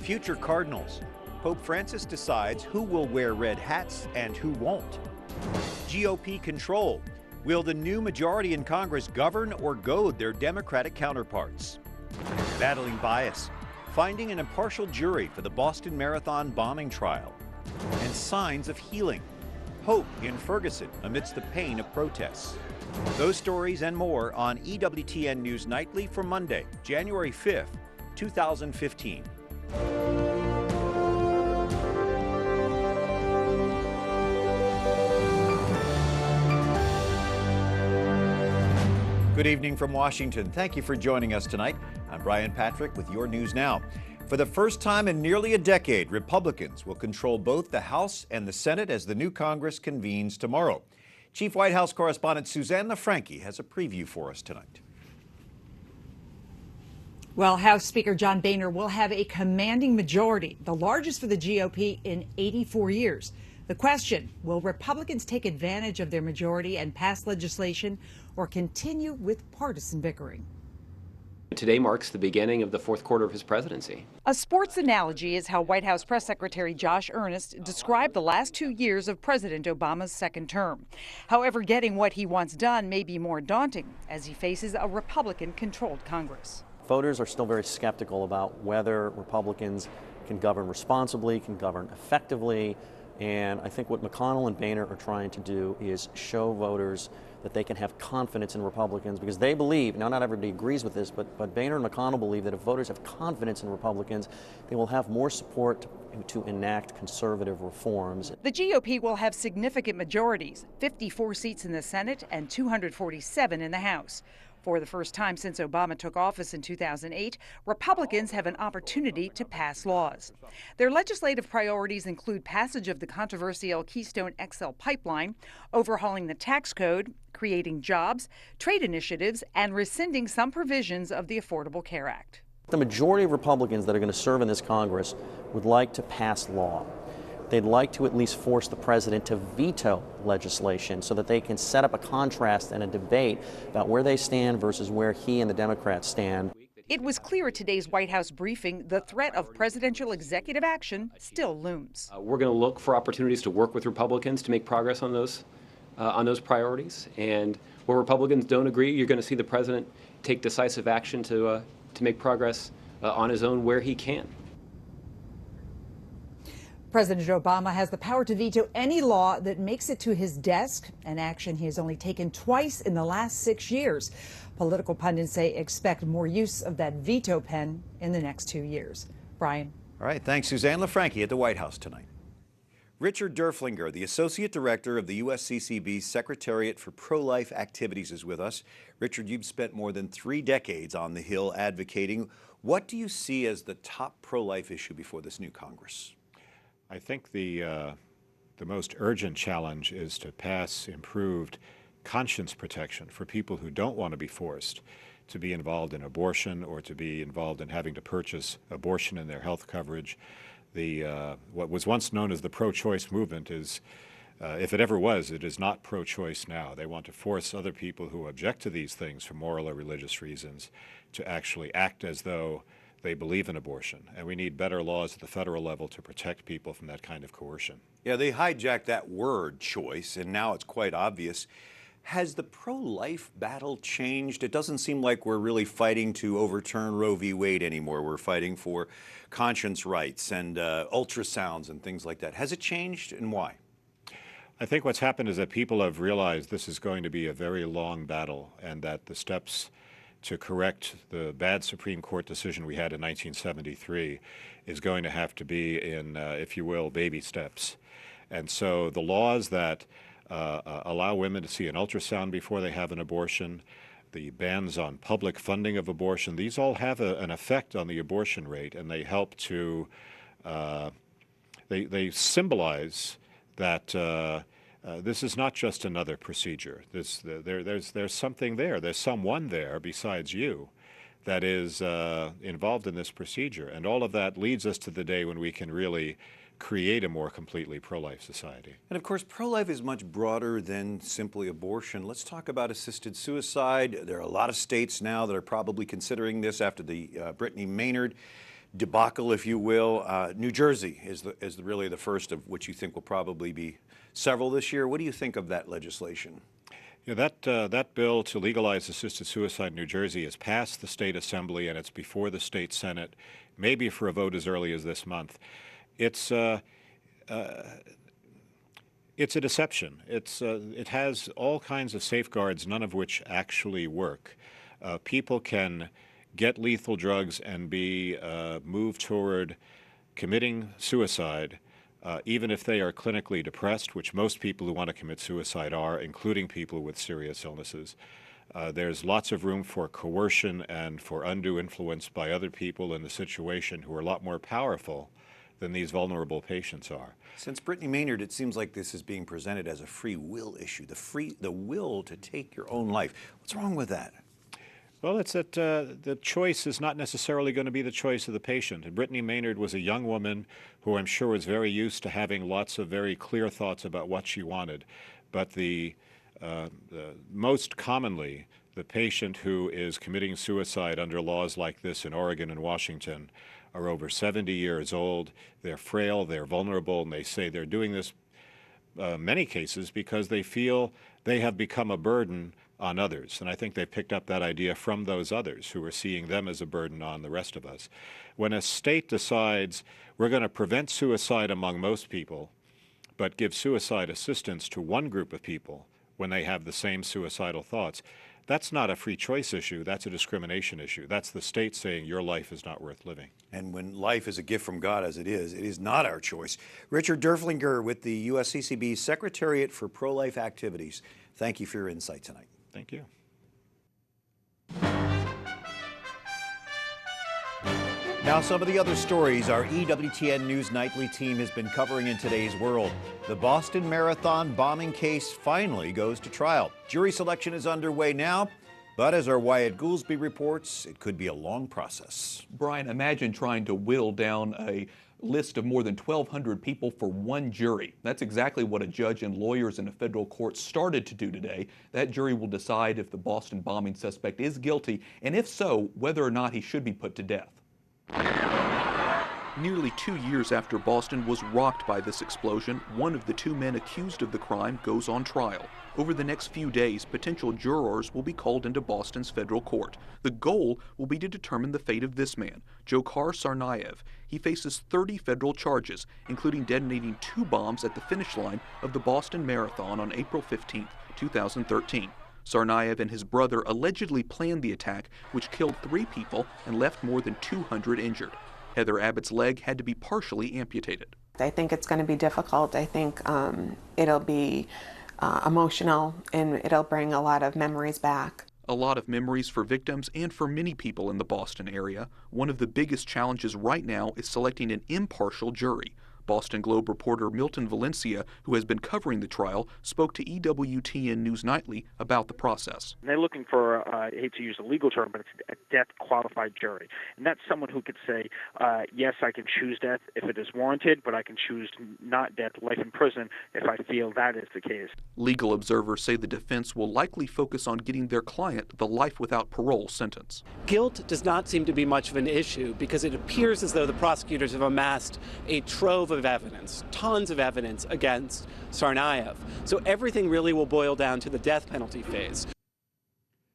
future Cardinals. Pope Francis decides who will wear red hats and who won't. GOP-controlled. Will the new majority in Congress govern or goad their Democratic counterparts? Battling bias. Finding an impartial jury for the Boston Marathon bombing trial. And signs of healing. Hope in Ferguson amidst the pain of protests. Those stories and more on EWTN News Nightly for Monday, January 5th, 2015. Good evening from Washington. Thank you for joining us tonight. I'm Brian Patrick with your news now. For the first time in nearly a decade, Republicans will control both the House and the Senate as the new Congress convenes tomorrow. Chief White House correspondent Susanne LaFrankie has a preview for us tonight. Well, House Speaker John Boehner will have a commanding majority, the largest for the GOP in 84 years. The question, will Republicans take advantage of their majority and pass legislation or continue with partisan bickering? Today marks the beginning of the fourth quarter of his presidency. A sports analogy is how White House Press Secretary Josh Earnest described the last 2 years of President Obama's second term. However, getting what he wants done may be more daunting as he faces a Republican-controlled Congress. Voters are still very skeptical about whether Republicans can govern responsibly, can govern effectively, and I think what McConnell and Boehner are trying to do is show voters that they can have confidence in Republicans because they believe, now not everybody agrees with this, but Boehner and McConnell believe that if voters have confidence in Republicans, they will have more support to enact conservative reforms. The GOP will have significant majorities, 54 seats in the Senate and 247 in the House. For the first time since Obama took office in 2008, Republicans have an opportunity to pass laws. Their legislative priorities include passage of the controversial Keystone XL pipeline, overhauling the tax code, creating jobs, trade initiatives, and rescinding some provisions of the Affordable Care Act. The majority of Republicans that are going to serve in this Congress would like to pass law. They'd like to at least force the president to veto legislation so that they can set up a contrast and a debate about where they stand versus where he and the Democrats stand. It was clear at today's White House briefing the threat of presidential executive action still looms. We're going to look for opportunities to work with Republicans to make progress on those priorities. And where Republicans don't agree, you're going to see the president take decisive action to make progress on his own where he can. President Obama has the power to veto any law that makes it to his desk, an action he has only taken twice in the last 6 years. Political pundits say expect more use of that veto pen in the next 2 years. Brian. All right, thanks, Susanne LaFrankie at the White House tonight. Richard Doerflinger, the Associate Director of the USCCB's Secretariat for Pro-Life Activities, is with us. Richard, you've spent more than 3 decades on the Hill advocating. What do you see as the top pro-life issue before this new Congress? I think the most urgent challenge is to pass improved conscience protection for people who don't want to be forced to be involved in abortion or to be involved in having to purchase abortion in their health coverage. What was once known as the pro-choice movement is, if it ever was, it is not pro-choice now. They want to force other people who object to these things for moral or religious reasons to actually act as though they believe in abortion, and we need better laws at the federal level to protect people from that kind of coercion. Yeah, they hijacked that word choice, and now it's quite obvious. Has the pro-life battle changed? It doesn't seem like we're really fighting to overturn Roe v. Wade anymore. We're fighting for conscience rights and ultrasounds and things like that. Has it changed, and why? I think what's happened is that people have realized this is going to be a very long battle, and that the steps to correct the bad Supreme Court decision we had in 1973 is going to have to be in, if you will, baby steps. And so the laws that allow women to see an ultrasound before they have an abortion, the bans on public funding of abortion, these all have an effect on the abortion rate, and they help to, they symbolize that this is not just another procedure. There's something there. There's someone there besides you that is involved in this procedure. And all of that leads us to the day when we can really create a more completely pro-life society. And of course, pro-life is much broader than simply abortion. Let's talk about assisted suicide. There are a lot of states now that are probably considering this after the Brittany Maynard debacle, if you will. New Jersey is really the first of which you think will probably be several this year. What do you think of that legislation? Yeah, that bill to legalize assisted suicide in New Jersey has passed the state assembly, and it's before the state senate, maybe for a vote as early as this month. It's a deception. It has all kinds of safeguards, none of which actually work. People can get lethal drugs and be moved toward committing suicide, even if they are clinically depressed, which most people who want to commit suicide are, including people with serious illnesses. There's lots of room for coercion and for undue influence by other people in the situation who are a lot more powerful than these vulnerable patients are. Since Brittany Maynard, it seems like this is being presented as a free will issue, the will to take your own life. What's wrong with that? Well, it's that the choice is not necessarily going to be the choice of the patient. And Brittany Maynard was a young woman who I'm sure was very used to having lots of very clear thoughts about what she wanted. But most commonly, the patient who is committing suicide under laws like this in Oregon and Washington are over 70 years old. They're frail, they're vulnerable, and they say they're doing this many cases because they feel they have become a burden on others. And I think they picked up that idea from those others who are seeing them as a burden on the rest of us. When a state decides we're going to prevent suicide among most people, but give suicide assistance to one group of people when they have the same suicidal thoughts, that's not a free choice issue, that's a discrimination issue. That's the state saying your life is not worth living. And when life is a gift from God, as it is not our choice. Richard Doerflinger with the USCCB Secretariat for Pro-Life Activities. Thank you for your insight tonight. Thank you. Now, some of the other stories our EWTN News Nightly team has been covering in today's world. The Boston Marathon bombing case finally goes to trial. Jury selection is underway now, but as our Wyatt Goolsby reports, it could be a long process. Brian, imagine trying to whittle down a list of more than 1,200 people for one jury. That's exactly what a judge and lawyers in a federal court started to do today. That jury will decide if the Boston bombing suspect is guilty, and if so, whether or not he should be put to death. Nearly 2 years after Boston was rocked by this explosion, one of the two men accused of the crime goes on trial. Over the next few days, potential jurors will be called into Boston's federal court. The goal will be to determine the fate of this man, Dzhokhar Tsarnaev. He faces 30 federal charges, including detonating 2 bombs at the finish line of the Boston Marathon on April 15, 2013. Tsarnaev and his brother allegedly planned the attack, which killed 3 people and left more than 200 injured. Heather Abbott's leg had to be partially amputated. I think it's going to be difficult. I think it'll be emotional, and it'll bring a lot of memories back. A lot of memories for victims and for many people in the Boston area. One of the biggest challenges right now is selecting an impartial jury. Boston Globe reporter Milton Valencia, who has been covering the trial, spoke to EWTN News Nightly about the process. They're looking for, I hate to use a legal term, but it's a death-qualified jury. And that's someone who could say, yes, I can choose death if it is warranted, but I can choose not death, life in prison, if I feel that is the case. Legal observers say the defense will likely focus on getting their client the life without parole sentence. Guilt does not seem to be much of an issue because it appears as though the prosecutors have amassed a trove of evidence, tons of evidence against Tsarnaev. So everything really will boil down to the death penalty phase.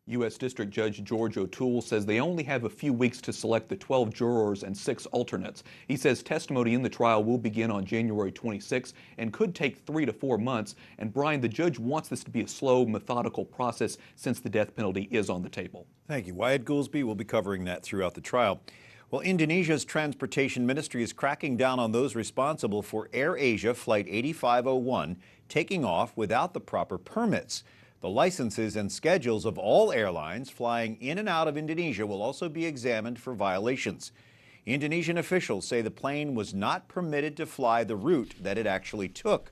U.S. District Judge George O'Toole says they only have a few weeks to select the 12 jurors and 6 alternates. He says testimony in the trial will begin on January 26 and could take 3 to 4 months. And Brian, the judge wants this to be a slow, methodical process since the death penalty is on the table. Thank you. Wyatt Goolsby will be covering that throughout the trial. Well, Indonesia's transportation ministry is cracking down on those responsible for AirAsia Flight 8501 taking off without the proper permits. The licenses and schedules of all airlines flying in and out of Indonesia will also be examined for violations. Indonesian officials say the plane was not permitted to fly the route that it actually took.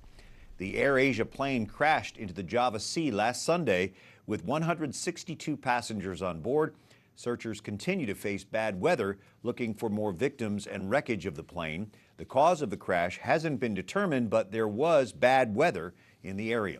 The AirAsia plane crashed into the Java Sea last Sunday with 162 passengers on board. Searchers continue to face bad weather, looking for more victims and wreckage of the plane. The cause of the crash hasn't been determined, but there was bad weather in the area.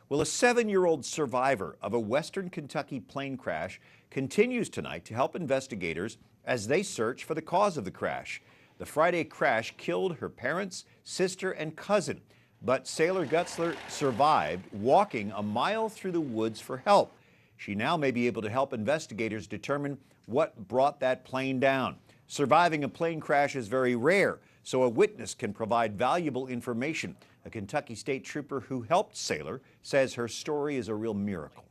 Well, a 7-year-old survivor of a Western Kentucky plane crash continues tonight to help investigators as they search for the cause of the crash. The Friday crash killed her parents, sister, and cousin, but Sailor Gutzler survived, walking a mile through the woods for help. She now may be able to help investigators determine what brought that plane down. Surviving a plane crash is very rare, so a witness can provide valuable information. A Kentucky State Trooper who helped Sailor says her story is a real miracle.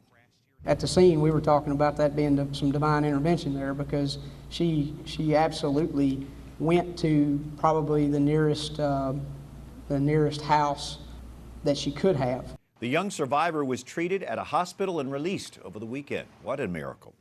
At the scene, we were talking about that being some divine intervention there, because she absolutely went to probably the nearest house that she could have. The young survivor was treated at a hospital and released over the weekend. What a miracle.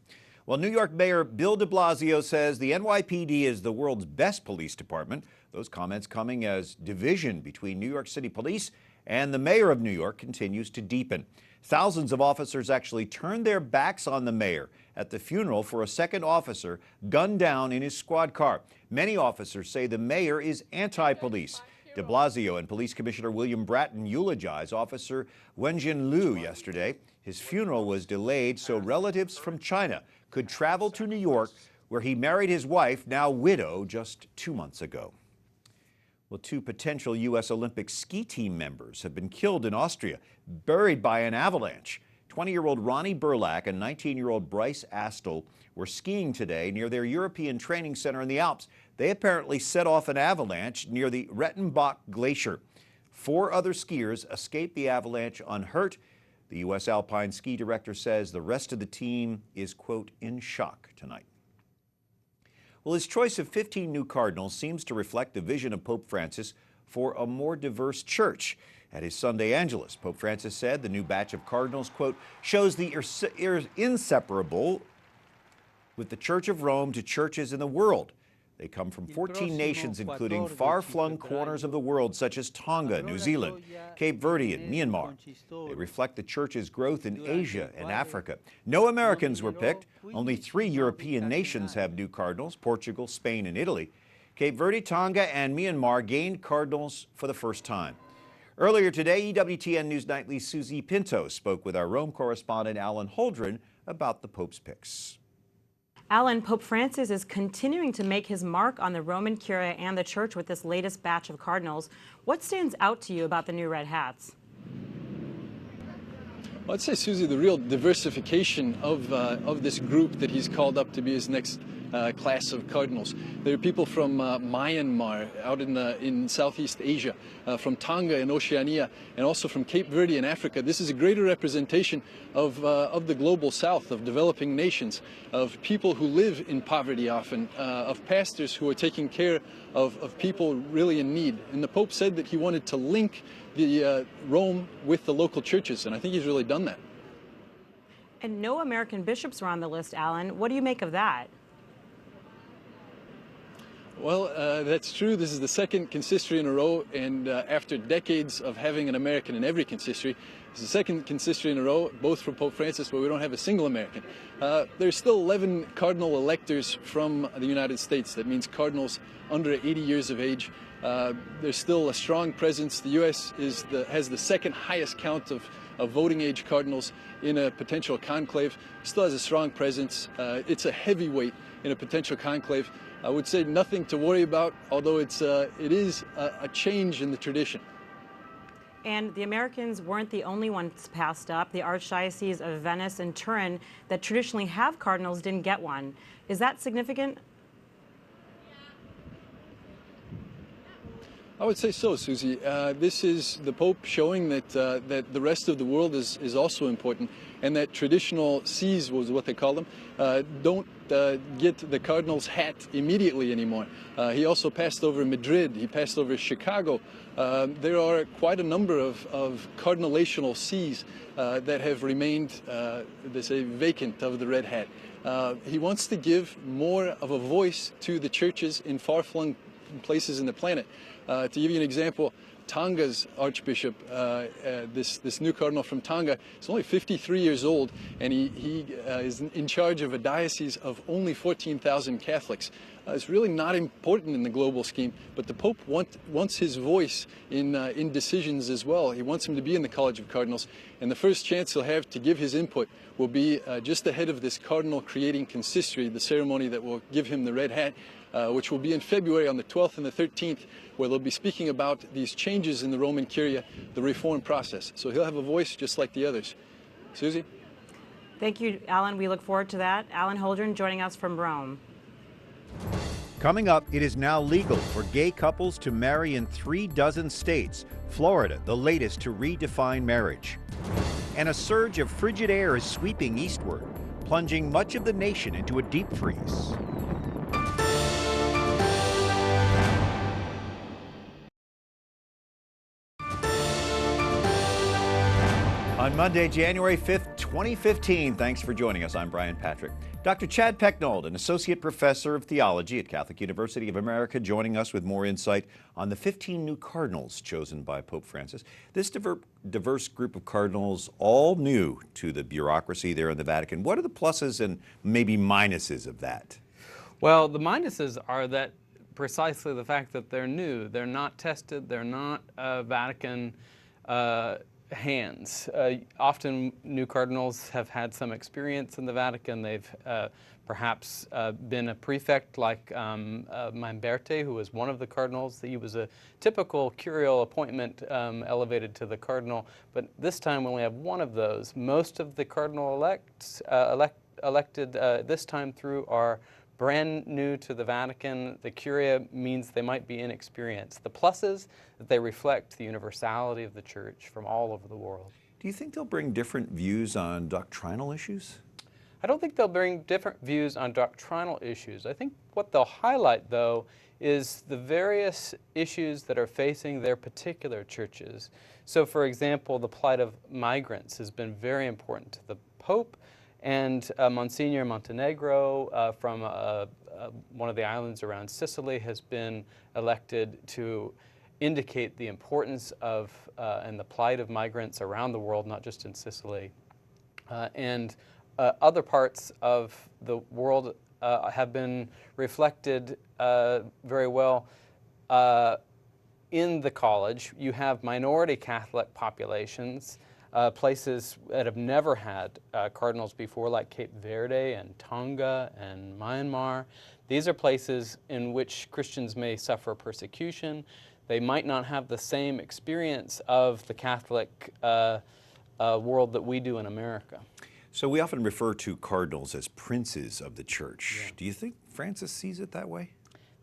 Well, New York Mayor Bill de Blasio says the NYPD is the world's best police department. Those comments coming as division between New York City police and the mayor of New York continues to deepen. Thousands of officers actually turned their backs on the mayor at the funeral for a second officer gunned down in his squad car. Many officers say the mayor is anti-police. De Blasio and Police Commissioner William Bratton eulogized Officer Wenjin Liu yesterday. His funeral was delayed so relatives from China could travel to New York, where he married his wife, now widow, just 2 months ago. Well, 2 potential U.S. Olympic ski team members have been killed in Austria, buried by an avalanche. 20-year-old Ronnie Burlack and 19-year-old Bryce Astle were skiing today near their European training center in the Alps. They apparently set off an avalanche near the Rettenbach Glacier. 4 other skiers escaped the avalanche unhurt. The U.S. Alpine Ski Director says the rest of the team is, quote, in shock tonight. Well, his choice of 15 new cardinals seems to reflect the vision of Pope Francis for a more diverse church. At his Sunday Angelus, Pope Francis said the new batch of cardinals, quote, shows the inseparable with the Church of Rome to churches in the world. They come from 14 nations, including far-flung corners of the world, such as Tonga, New Zealand, Cape Verde, and Myanmar. They reflect the Church's growth in Asia and Africa. No Americans were picked. Only 3 European nations have new cardinals: Portugal, Spain, and Italy. Cape Verde, Tonga, and Myanmar gained cardinals for the first time. Earlier today, EWTN News Nightly's Susie Pinto spoke with our Rome correspondent Alan Holdren about the Pope's picks. Alan, Pope Francis is continuing to make his mark on the Roman Curia and the Church with this latest batch of cardinals. What stands out to you about the new red hats? Well, I'd say, Susie, the real diversification of this group that he's called up to be his next class of cardinals. There are people from Myanmar out in Southeast Asia, from Tonga in Oceania, and also from Cape Verde in Africa. This is a greater representation of the global South, of developing nations, of people who live in poverty often, of pastors who are taking care of people really in need. And the Pope said that he wanted to link the Rome with the local churches, and I think he's really done that. And no American bishops were on the list, Alan. What do you make of that? Well, that's true. This is the second consistory in a row, and after decades of having an American in every consistory, it's the second consistory in a row, both from Pope Francis, where we don't have a single American. There's still 11 cardinal electors from the United States. That means cardinals under 80 years of age. There's still a strong presence. The U.S. has the second highest count of voting age cardinals in a potential conclave. Still has a strong presence. It's a heavyweight in a potential conclave. I would say nothing to worry about, although it is a change in the tradition. And the Americans weren't the only ones passed up. The Archdiocese of Venice and Turin that traditionally have cardinals didn't get one. Is that significant? I would say so, Susie. This is the Pope showing that the rest of the world is also important, and that traditional sees, was what they call them, don't get the cardinal's hat immediately anymore. He also passed over Madrid. He passed over Chicago. There are quite a number of cardinalational sees that have remained, they say, vacant of the red hat. He wants to give more of a voice to the churches in far-flung places in the planet. To give you an example, Tonga's Archbishop, this new cardinal from Tonga, is only 53 years old, and he is in charge of a diocese of only 14,000 Catholics. It's really not important in the global scheme, but the Pope wants his voice in decisions as well. He wants him to be in the College of Cardinals, and the first chance he'll have to give his input will be just ahead of this Cardinal Creating Consistory, the ceremony that will give him the red hat, which will be in February on the 12th and the 13th, where they'll be speaking about these changes in the Roman Curia, the reform process. So he'll have a voice just like the others. Susie? Thank you, Alan. We look forward to that. Alan Holdren joining us from Rome. Coming up, it is now legal for gay couples to marry in 36 states. Florida, the latest to redefine marriage. And a surge of frigid air is sweeping eastward, plunging much of the nation into a deep freeze. On Monday, January 5th, 2015, thanks for joining us. I'm Brian Patrick. Dr. Chad Pecknold, an associate professor of theology at Catholic University of America, joining us with more insight on the 15 new cardinals chosen by Pope Francis. This diverse group of cardinals, all new to the bureaucracy there in the Vatican. What are the pluses and maybe minuses of that? Well, the minuses are that precisely the fact that they're new. They're not tested. They're not Vatican hands. Often new cardinals have had some experience in the Vatican. They've perhaps been a prefect like Mamberti, who was one of the cardinals. He was a typical curial appointment elevated to the cardinal, but this time we only have one of those. Most of the cardinal elected this time through are brand new to the Vatican. The Curia means they might be inexperienced. The pluses, that they reflect the universality of the Church from all over the world. Do you think they'll bring different views on doctrinal issues? I don't think they'll bring different views on doctrinal issues. I think what they'll highlight, though, is the various issues that are facing their particular churches. So, for example, the plight of migrants has been very important to the Pope. And Monsignor Montenegro from one of the islands around Sicily has been elected to indicate the importance of and the plight of migrants around the world, not just in Sicily. And other parts of the world have been reflected very well. In the college, you have minority Catholic populations, places that have never had cardinals before, like Cape Verde and Tonga and Myanmar. These are places in which Christians may suffer persecution. They might not have the same experience of the Catholic world that we do in America. So we often refer to cardinals as princes of the Church. Yeah. Do you think Francis sees it that way?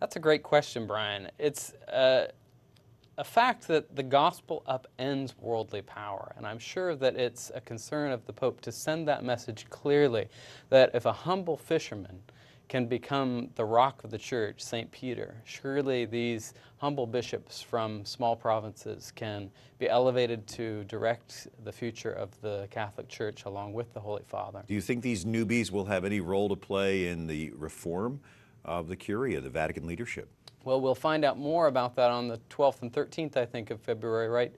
That's a great question, Brian. It's a fact that the gospel upends worldly power, and I'm sure that it's a concern of the Pope to send that message clearly, that if a humble fisherman can become the rock of the Church, St. Peter, surely these humble bishops from small provinces can be elevated to direct the future of the Catholic Church along with the Holy Father. Do you think these newbies will have any role to play in the reform of the Curia, the Vatican leadership? Well, we'll find out more about that on the 12th and 13th, I think, of February, right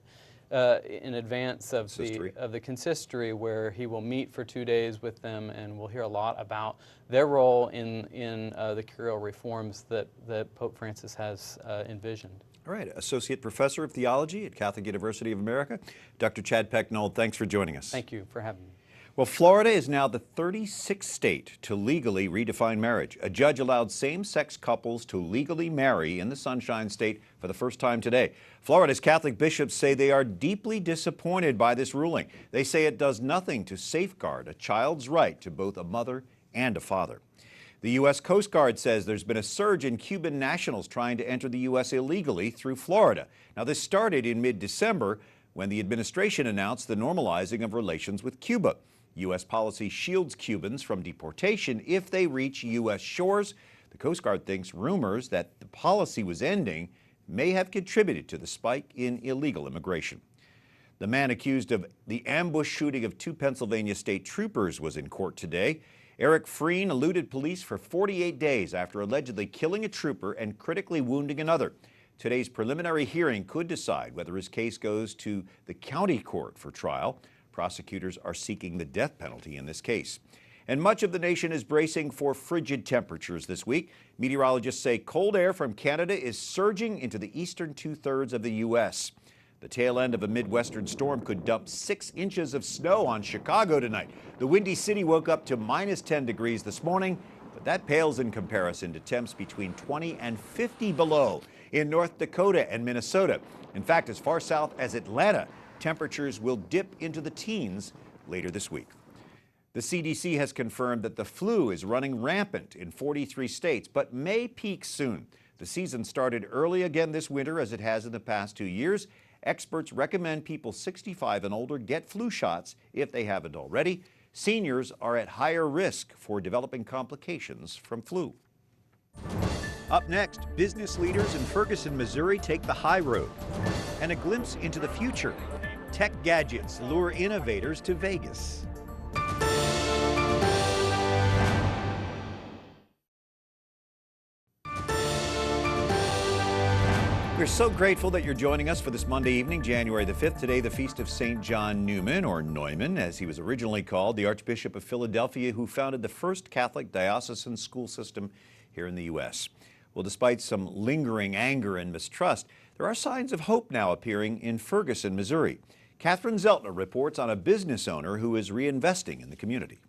in advance of the consistory, where he will meet for 2 days with them, and we'll hear a lot about their role in the curial reforms that Pope Francis has envisioned. All right, Associate Professor of Theology at Catholic University of America, Dr. Chad Pecknold, thanks for joining us. Thank you for having me. Well, Florida is now the 36th state to legally redefine marriage. A judge allowed same-sex couples to legally marry in the Sunshine State for the first time today. Florida's Catholic bishops say they are deeply disappointed by this ruling. They say it does nothing to safeguard a child's right to both a mother and a father. The U.S. Coast Guard says there's been a surge in Cuban nationals trying to enter the U.S. illegally through Florida. Now, this started in mid-December when the administration announced the normalizing of relations with Cuba. U.S. policy shields Cubans from deportation if they reach U.S. shores. The Coast Guard thinks rumors that the policy was ending may have contributed to the spike in illegal immigration. The man accused of the ambush shooting of 2 Pennsylvania state troopers was in court today. Eric Freen eluded police for 48 days after allegedly killing a trooper and critically wounding another. Today's preliminary hearing could decide whether his case goes to the county court for trial. Prosecutors are seeking the death penalty in this case. And much of the nation is bracing for frigid temperatures this week. Meteorologists say cold air from Canada is surging into the eastern two-thirds of the U.S. The tail end of a Midwestern storm could dump 6 inches of snow on Chicago tonight. The Windy City woke up to minus 10 degrees this morning, but that pales in comparison to temps between 20 and 50 below in North Dakota and Minnesota. In fact, as far south as Atlanta, temperatures will dip into the teens later this week. The CDC has confirmed that the flu is running rampant in 43 states, but may peak soon. The season started early again this winter, as it has in the past 2 years. Experts recommend people 65 and older get flu shots if they haven't already. Seniors are at higher risk for developing complications from flu. Up next, business leaders in Ferguson, Missouri take the high road. And a glimpse into the future. Tech gadgets lure innovators to Vegas. We're so grateful that you're joining us for this Monday evening, January the 5th. Today, the feast of St. John Neumann, or Neumann, as he was originally called, the Archbishop of Philadelphia, who founded the first Catholic diocesan school system here in the U.S. Well, despite some lingering anger and mistrust, there are signs of hope now appearing in Ferguson, Missouri. Catherine Szeltner reports on a business owner who is reinvesting in the community.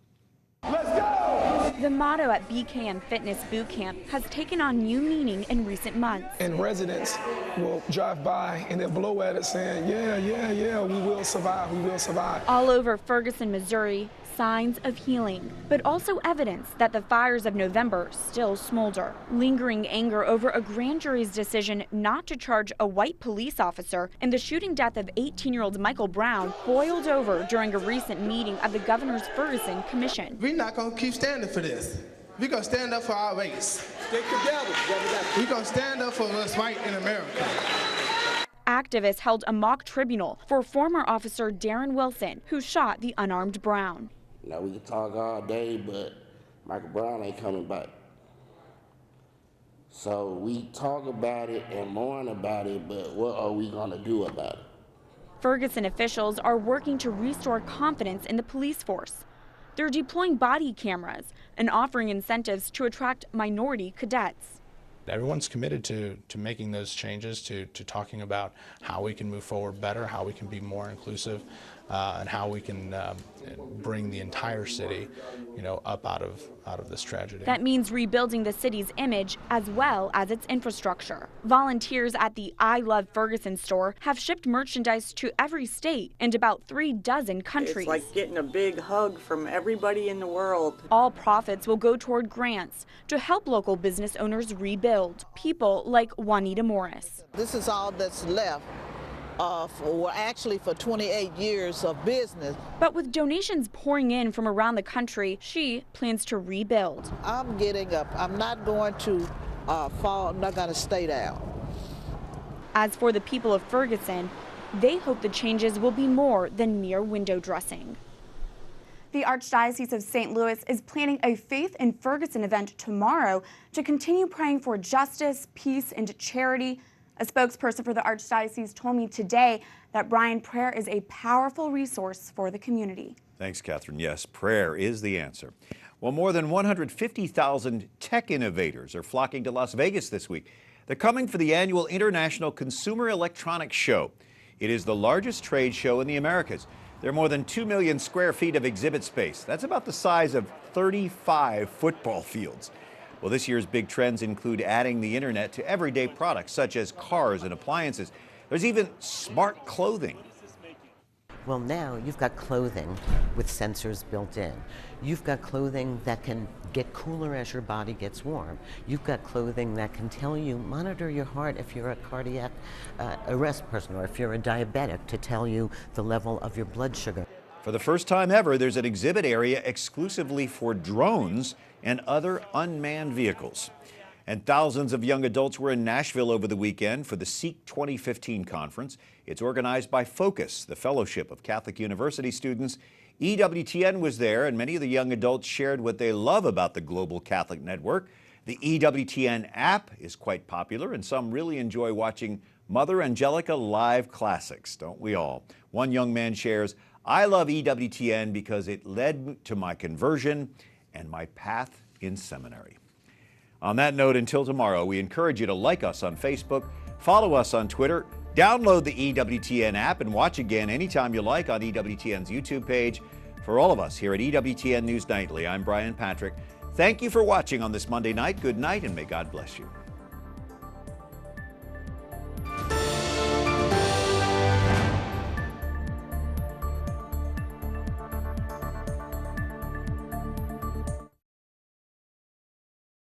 Let's go! The motto at BKM Fitness Boot Camp has taken on new meaning in recent months. And residents will drive by and they'll blow at it saying, yeah, we will survive, we will survive. All over Ferguson, Missouri, signs of healing, but also evidence that the fires of November still smolder. Lingering anger over a grand jury's decision not to charge a white police officer in the shooting death of 18-year-old Michael Brown boiled over during a recent meeting of the governor's Ferguson Commission. We're not going to keep standing for this. We're going to stand up for our race. Stick together. We're going to stand up for what's right in America. Activists held a mock tribunal for former officer Darren Wilson, who shot the unarmed Brown. Now, we can talk all day, but Michael Brown ain't coming back. So we talk about it and mourn about it, but what are we going to do about it? Ferguson officials are working to restore confidence in the police force. They're deploying body cameras and offering incentives to attract minority cadets. Everyone's committed to making those changes, to talking about how we can move forward better, how we can be more inclusive, and how we can bring the entire city, up out of this tragedy. That means rebuilding the city's image as well as its infrastructure. Volunteers at the I Love Ferguson store have shipped merchandise to every state and about 36 countries. It's like getting a big hug from everybody in the world. All profits will go toward grants to help local business owners rebuild. People like Juanita Morris. This is all that's left. For 28 years of business. But with donations pouring in from around the country, she plans to rebuild. I'm getting up. I'm not going to fall. I'm not going to stay down. As for the people of Ferguson, they hope the changes will be more than mere window dressing. The Archdiocese of St. Louis is planning a Faith in Ferguson event tomorrow to continue praying for justice, peace, and charity. A spokesperson for the Archdiocese told me today that Brian, prayer is a powerful resource for the community. Thanks, Catherine. Yes, prayer is the answer. Well, more than 150,000 tech innovators are flocking to Las Vegas this week. They're coming for the annual International Consumer Electronics Show. It is the largest trade show in the Americas. There are more than 2 million square feet of exhibit space. That's about the size of 35 football fields. Well, this year's big trends include adding the internet to everyday products such as cars and appliances. There's even smart clothing. Well, now you've got clothing with sensors built in. You've got clothing that can get cooler as your body gets warm. You've got clothing that can tell you, monitor your heart if you're a cardiac arrest person, or if you're a diabetic, to tell you the level of your blood sugar. For the first time ever, there's an exhibit area exclusively for drones and other unmanned vehicles. And thousands of young adults were in Nashville over the weekend for the Seek 2015 conference. It's organized by Focus, the Fellowship of Catholic University Students. EWTN was there, and many of the young adults shared what they love about the Global Catholic Network. The EWTN app is quite popular, and some really enjoy watching Mother Angelica live classics, don't we all? One young man shares, "I love EWTN because it led to my conversion and my path in seminary." On that note, until tomorrow, we encourage you to like us on Facebook, follow us on Twitter, download the EWTN app, and watch again anytime you like on EWTN's YouTube page. For all of us here at EWTN News Nightly, I'm Brian Patrick. Thank you for watching on this Monday night. Good night, and may God bless you.